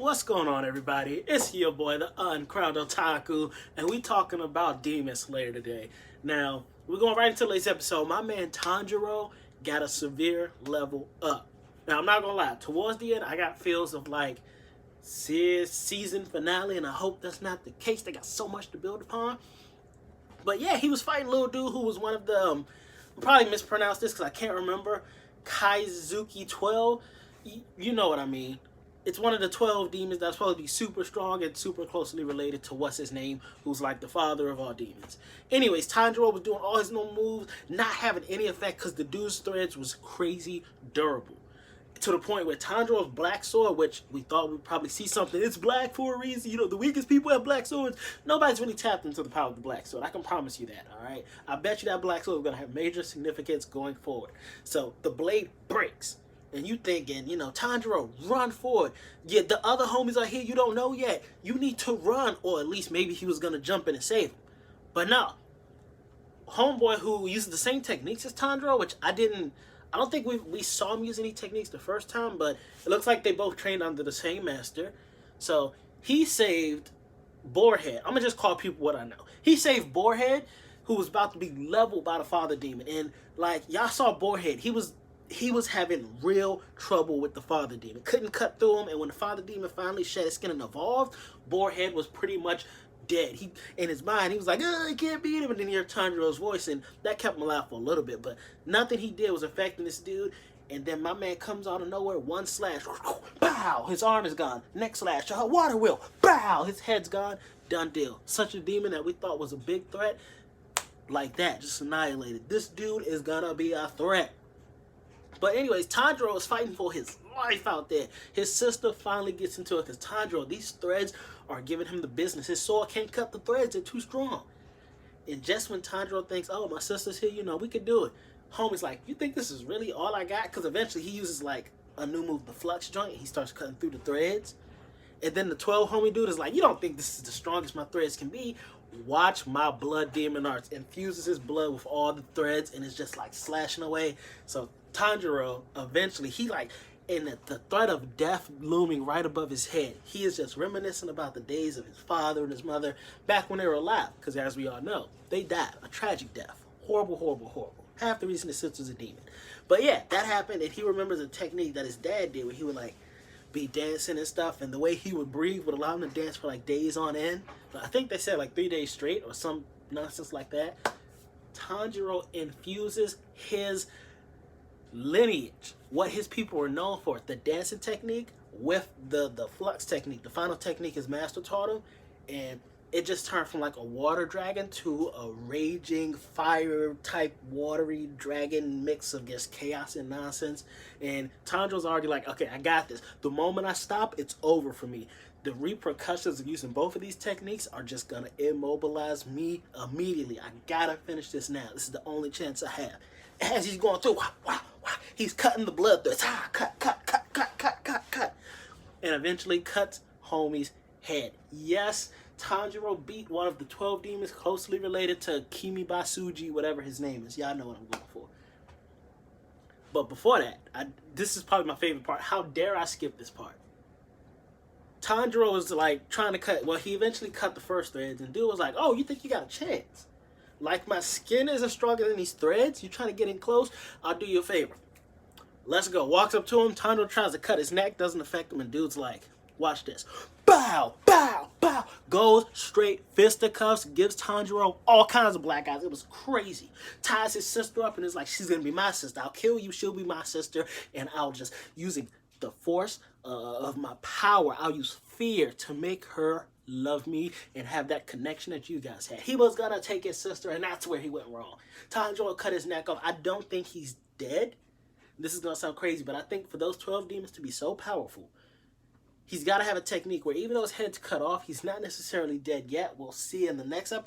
What's going on, everybody? It's your boy, the Uncrowned Otaku, and we talking about Demon Slayer today. Now, we're going right into today's episode. My man Tanjiro got a severe level up. Now, I'm not gonna lie, towards the end, I got feels of like season finale, and I hope that's not the case. They got so much to build upon. But yeah, he was fighting a little dude who was one of the, I'll probably mispronounce this because I can't remember, Kaizuki 12. You know what I mean. It's one of the 12 demons that's supposed to be super strong and super closely related to what's his name, who's like the father of all demons. Anyways, Tanjiro was doing all his normal moves, not having any effect because the dude's threads was crazy durable. To the point where Tanjiro's black sword, which we thought we'd probably see something, it's black for a reason. You know, the weakest people have black swords. Nobody's really tapped into the power of the black sword. I can promise you that, all right? I bet you that black sword is going to have major significance going forward. So the blade breaks. And you thinking, you know, Tanjiro, run forward. Yeah, the other homies are here, you don't know yet. You need to run, or at least maybe he was going to jump in and save him. But no. Homeboy who uses the same techniques as Tanjiro, which I don't think we saw him use any techniques the first time, but it looks like they both trained under the same master. So he saved Boarhead. I'm going to just call people what I know. He saved Boarhead, who was about to be leveled by the father demon. And like, y'all saw Boarhead, he was having real trouble with the father demon. Couldn't cut through him, and when the father demon finally shed his skin and evolved, Boarhead was pretty much dead. He, in his mind, he was like, I can't beat him, and then he heard Tanjiro's voice, and that kept him alive for a little bit, but nothing he did was affecting this dude. And then my man comes out of nowhere, one slash, bow, his arm is gone. Next slash, water wheel, bow, his head's gone. Done deal. Such a demon that we thought was a big threat, like that, just annihilated. This dude is gonna be a threat. But anyways, Tanjiro is fighting for his life out there. His sister finally gets into it because Tanjiro, these threads are giving him the business. His sword can't cut the threads, they're too strong. And just when Tanjiro thinks, oh, my sister's here, you know, we could do it. Homie's like, you think this is really all I got? Because eventually he uses like a new move, the flux joint. He starts cutting through the threads. And then the 12 homie dude is like, you don't think this is the strongest my threads can be? Watch my blood demon arts. Infuses his blood with all the threads and it's just like slashing away. So Tanjiro, eventually, he like, in the threat of death looming right above his head, he is just reminiscing about the days of his father and his mother back when they were alive. Because as we all know, they died a tragic death. Horrible, horrible, horrible. Half the reason his sister's a demon. But yeah, that happened, and he remembers a technique that his dad did where he would like be dancing and stuff, and the way he would breathe would allow him to dance for like days on end. I think they said like 3 days straight or some nonsense like that. Tanjiro infuses his lineage, what his people were known for, the dancing technique with the flux technique. The final technique his master taught him, and it just turned from like a water dragon to a raging fire type watery dragon mix of just chaos and nonsense. And Tanjiro's already like, okay, I got this. The moment I stop, it's over for me. The repercussions of using both of these techniques are just gonna immobilize me immediately. I gotta finish this now. This is the only chance I have. As he's going through, he's cutting the blood threads. Cut. And eventually cuts homie's head. Yes, Tanjiro beat one of the 12 demons closely related to Kimibasuji, whatever his name is. Y'all know what I'm going for. But before that, this is probably my favorite part. How dare I skip this part? Tanjiro was like trying to cut, well, he eventually cut the first threads, and dude was like, oh, you think you got a chance? Like my skin isn't stronger than these threads? You trying to get in close? I'll do you a favor. Let's go. Walks up to him. Tanjiro tries to cut his neck. Doesn't affect him. And dude's like, watch this. Bow, bow, bow. Goes straight fisticuffs. Gives Tanjiro all kinds of black eyes. It was crazy. Ties his sister up and is like, she's going to be my sister. I'll kill you. She'll be my sister. And I'll just, using the force of my power, I'll use fear to make her love me and have that connection that you guys had. He was gonna take his sister, and that's where he went wrong. Tanjiro cut his neck off. I don't think he's dead. This is gonna sound crazy, but I think for those 12 demons to be so powerful, he's got to have a technique where even though his head's cut off, he's not necessarily dead yet. We'll see in the next episode.